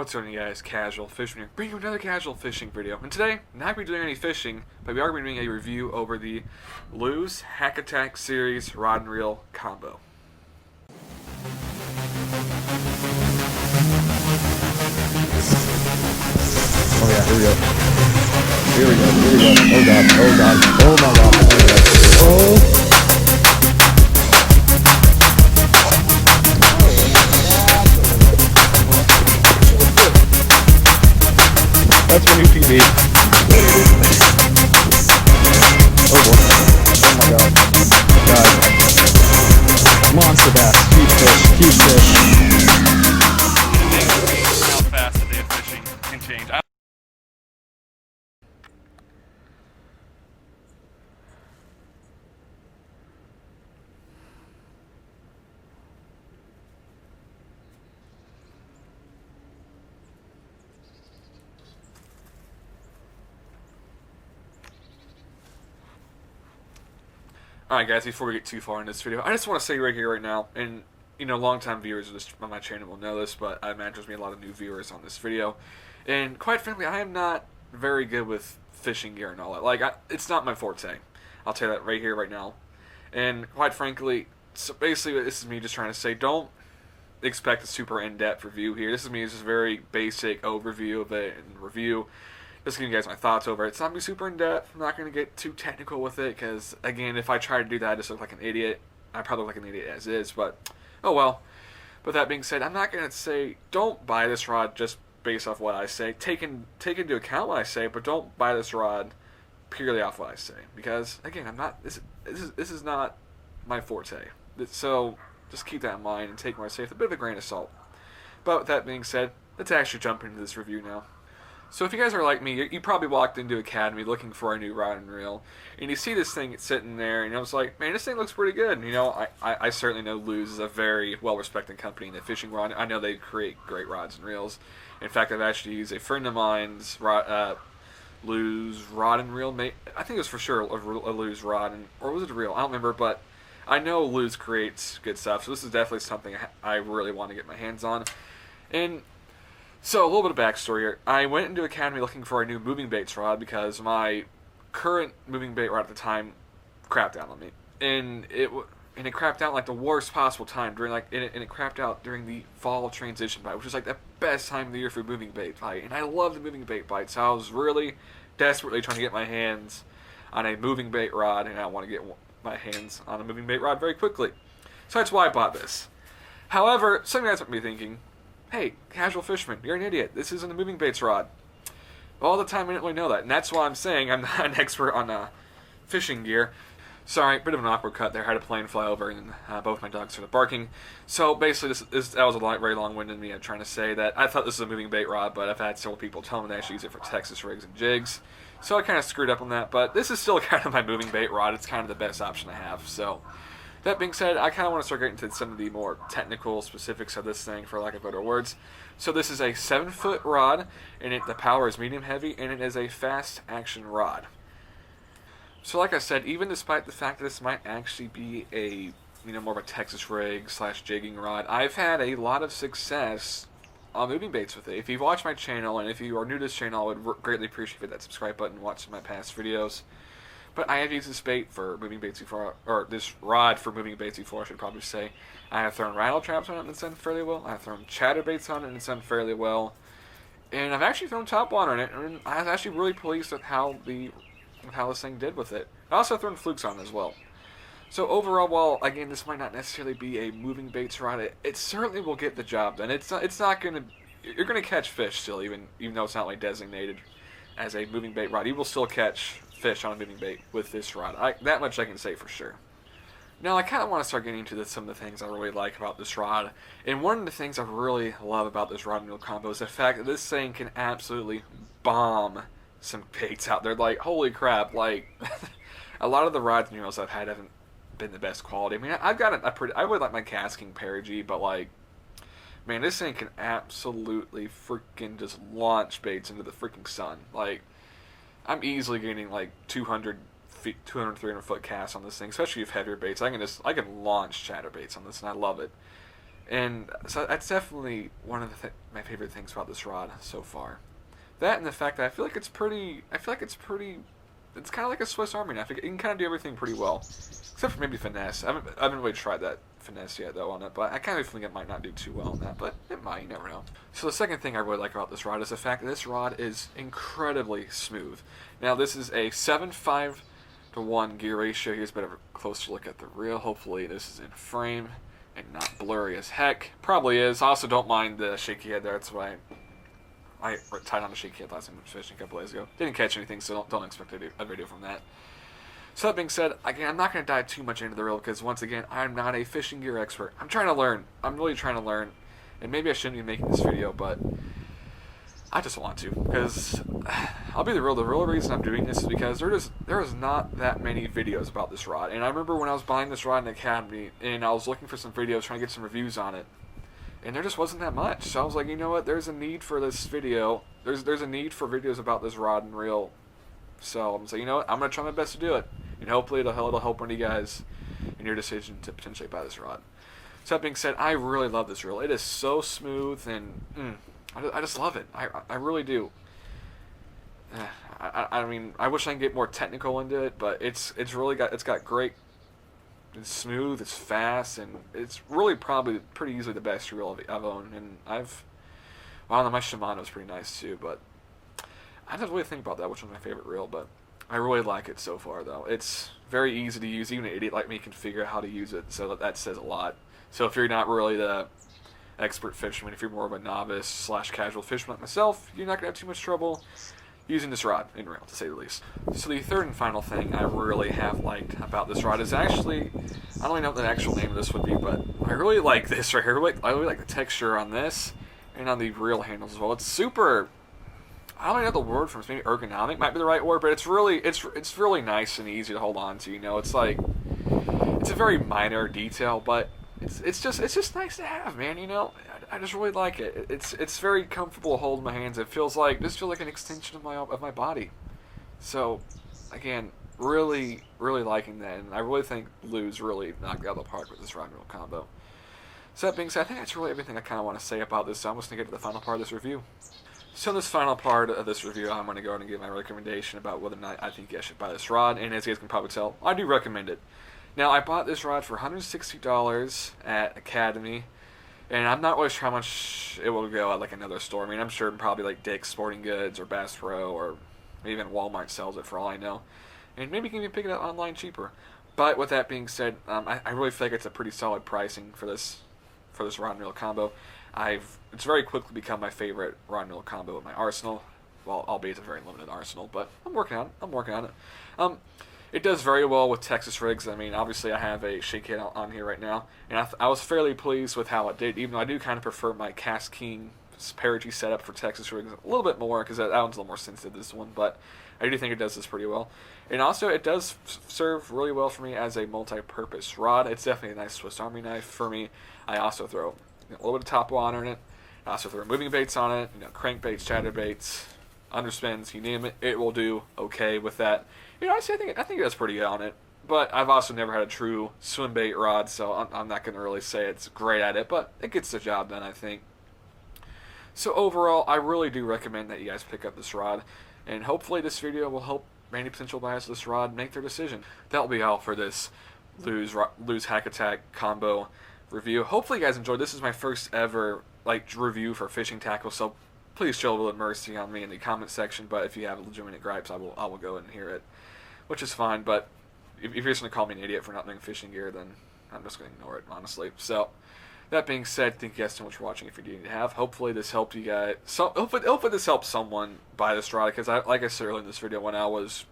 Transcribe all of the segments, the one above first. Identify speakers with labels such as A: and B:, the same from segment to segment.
A: What's going on, you guys? Casual Fishing here, bringing you another casual fishing video. And today, not going to be doing any fishing, but we are going to be doing a review over the Lews Hack Attack Series Rod and Reel Combo.
B: Oh yeah, here we go. Here we go, here we go. Oh god, oh god, oh my god, oh my god. Oh! That's my new TV. Oh boy. Oh my god. God. Monster bass. Huge fish. Huge fish.
A: How fast the day of fishing can change. Alright guys, before we get too far in this video, I just want to say right here, right now, and you know, long-time viewers of this, on my channel will know this, but I imagine there's going to be a lot of new viewers on this video, and quite frankly, I am not very good with fishing gear and all that. Like, it's not my forte. I'll tell you that right here, right now. And quite frankly, so basically, this is me just trying to say, don't expect a super in-depth review here. This is me just a very basic overview of it and review. Just giving you guys my thoughts over it. It's not going to be super in-depth. I'm not going to get too technical with it because, again, if I try to do that, I just look like an idiot. I probably look like an idiot as is, but oh well. But that being said, I'm not going to say don't buy this rod just based off what I say. Take into account what I say, but don't buy this rod purely off what I say. Because, again, I'm not. This is not my forte. So just keep that in mind and take what I say with a bit of a grain of salt. But with that being said, let's actually jump into this review now. So if you guys are like me, you probably walked into Academy looking for a new rod and reel, and you see this thing sitting there, and I was like, man, this thing looks pretty good. And, you know, I certainly know Lews is a very well-respected company in the fishing rod. I know they create great rods and reels. In fact, I've actually used a friend of mine's Lews rod and reel. I think it was for sure a Lews rod, or was it a reel? I don't remember, but I know Lews creates good stuff, so this is definitely something I really want to get my hands on. And so, a little bit of backstory here. I went into Academy looking for a new moving baits rod because my current moving bait rod at the time crapped out on me. And it crapped out like the worst possible time during and it crapped out during the fall transition bite, which is like the best time of the year for moving bait bite. And I love the moving bait bite, so I was really desperately trying to get my hands on a moving bait rod, and I want to get my hands on a moving bait rod very quickly. So that's why I bought this. However, some of you guys might be thinking, hey, casual fisherman, you're an idiot. This isn't a moving baits rod. All the time I didn't really know that, and that's why I'm saying I'm not an expert on fishing gear. Sorry, bit of an awkward cut there. I had a plane fly over, and both my dogs started barking. So basically, that was a very long-winded me. I'm trying to say that I thought this was a moving bait rod, but I've had several people tell me they actually use it for Texas rigs and jigs. So I kind of screwed up on that, but this is still kind of my moving bait rod. It's kind of the best option I have. So that being said, I kind of want to start getting into some of the more technical specifics of this thing, for lack of better words. So this is a 7-foot rod, and the power is medium heavy, and it is a fast action rod. So like I said, even despite the fact that this might actually be a more of a Texas rig / jigging rod, I've had a lot of success on moving baits with it. If you've watched my channel, and if you are new to this channel, I would greatly appreciate that subscribe button and watch some of my past videos. But I have used this bait for moving baits before, or this rod for moving baits before, I should probably say. I have thrown rattle traps on it and it's done fairly well. I have thrown chatterbaits on it and it's done fairly well. And I've actually thrown topwater on it, and I was actually really pleased with how this thing did with it. I also thrown flukes on it as well. So overall, while again this might not necessarily be a moving baits rod, it certainly will get the job done. It's not gonna, you're gonna catch fish still, even though it's not like designated as a moving bait rod. You will still catch fish on a moving bait with this rod. That much I can say for sure. Now I kind of want to start getting into some of the things I really like about this rod, and one of the things I really love about this rod and reel combo is the fact that this thing can absolutely bomb some baits out there. Like, holy crap, like a lot of the rods and reels I've had haven't been the best quality. I mean, I've got I would like my casking Perigee, but like, man, this thing can absolutely freaking just launch baits into the freaking sun. Like, I'm easily getting like 200, 300 foot casts on this thing, especially if heavier baits. I can launch chatterbaits on this, and I love it. And so that's definitely one of my favorite things about this rod so far. That and the fact that I feel like it's pretty. It's kind of like a Swiss Army knife. It can kind of do everything pretty well, except for maybe finesse. I haven't really tried that finesse yet though on it, but I kind of think it might not do too well on that, but it might. You never know. So the second thing I really like about this rod is the fact that this rod is incredibly smooth. Now this is a 7:5 to 1 gear ratio. Here's a bit of a closer look at the reel. Hopefully this is in frame and not blurry as heck. Probably is. I also don't mind the shaky head there. That's why I tied on a shaky head last time I was fishing a couple days ago. Didn't catch anything, so don't expect a video from that. So that being said, again, I'm not going to dive too much into the reel because, once again, I'm not a fishing gear expert. I'm trying to learn. I'm really trying to learn. And maybe I shouldn't be making this video, but I just want to. Because, I'll be the real reason I'm doing this is because there is not that many videos about this rod. And I remember when I was buying this rod in the Academy, and I was looking for some videos, trying to get some reviews on it. And there just wasn't that much. So I was like, you know what, there's a need for this video. There's a need for videos about this rod and reel. So I'm saying, you know what, I'm going to try my best to do it. And hopefully it'll help one of you guys in your decision to potentially buy this rod. So that being said, I really love this reel. It is so smooth and I just love it. I really do. I mean, I wish I could get more technical into it, but it's got great. It's smooth, it's fast, and it's really probably pretty easily the best reel I've owned. And I don't know, my Shimano's pretty nice too, but I didn't really think about that, which was my favorite reel, but I really like it so far, though. It's very easy to use. Even an idiot like me can figure out how to use it, so that says a lot. So if you're not really the expert fisherman, if you're more of a novice / casual fisherman like myself, you're not going to have too much trouble using this rod and reel, to say the least. So the third and final thing I really have liked about this rod is actually, I don't even know what the actual name of this would be, but I really like this right here. I really like the texture on this and on the reel handles as well. It's super, I don't even know the word for it. Maybe ergonomic might be the right word, but it's really nice and easy to hold on to. You know, it's like, it's a very minor detail, but it's just nice to have, man. You know, I just really like it. It's very comfortable to hold in my hands. This feels like an extension of my body. So, again, really liking that, and I really think Lews really knocked it out of the park with this rod and reel combo. So that being said, I think that's really everything I kind of want to say about this. So I'm just going to get to the final part of this review. So in this final part of this review, I'm going to go ahead and give my recommendation about whether or not I think you guys should buy this rod. And as you guys can probably tell, I do recommend it. Now, I bought this rod for $160 at Academy, and I'm not really sure how much it will go at like another store. I mean, I'm sure probably like Dick's Sporting Goods or Bass Pro or even Walmart sells it for all I know. And maybe you can even pick it up online cheaper. But with that being said, I really feel like it's a pretty solid pricing for this rod and reel combo. It's very quickly become my favorite rod and reel combo in my arsenal. Well, albeit a very limited arsenal, but I'm working on it. It does very well with Texas rigs. I mean, obviously I have a shake head on here right now, and I was fairly pleased with how it did, even though I do kind of prefer my Cast King Perigee setup for Texas rigs a little bit more, because that one's a little more sensitive than this one, but I do think it does this pretty well. And also, it does serve really well for me as a multi-purpose rod. It's definitely a nice Swiss Army knife for me. I also throw a little bit of top water in it. I also throw moving baits on it, crankbaits, chatterbaits, underspins, you name it. It will do okay with that. Honestly, I think it does pretty good on it. But I've also never had a true swim bait rod, so I'm not going to really say it's great at it, but it gets the job done, I think. So overall, I really do recommend that you guys pick up this rod, and hopefully this video will help many potential buyers of this rod make their decision. That'll be all for this Lews Hack Attack combo review. Hopefully you guys enjoyed. This is my first ever review for fishing tackle, so please show a little mercy on me in the comment section. But if you have legitimate gripes, I will go and hear it, which is fine. But if you're just gonna call me an idiot for not knowing fishing gear, then I'm just gonna ignore it, honestly. So that being said, thank you guys so much for watching. If you didn't have, hopefully this helped you guys. So hopefully this helps someone buy this rod, because like I said earlier in this video, when I was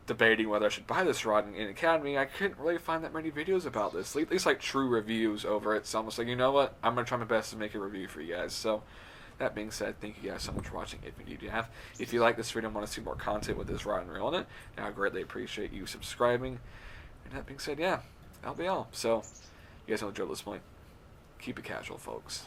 A: debating whether I should buy this rod in Academy, I couldn't really find that many videos about this, at least like true reviews over it. So I'm just like, you know what, I'm gonna try my best to make a review for you guys. So that being said, thank you guys so much for watching. If you like this video and want to see more content with this rod and reel in it, I greatly appreciate you subscribing. And that being said, yeah, that'll be all. So you guys know the drill at this point. Keep it casual, folks.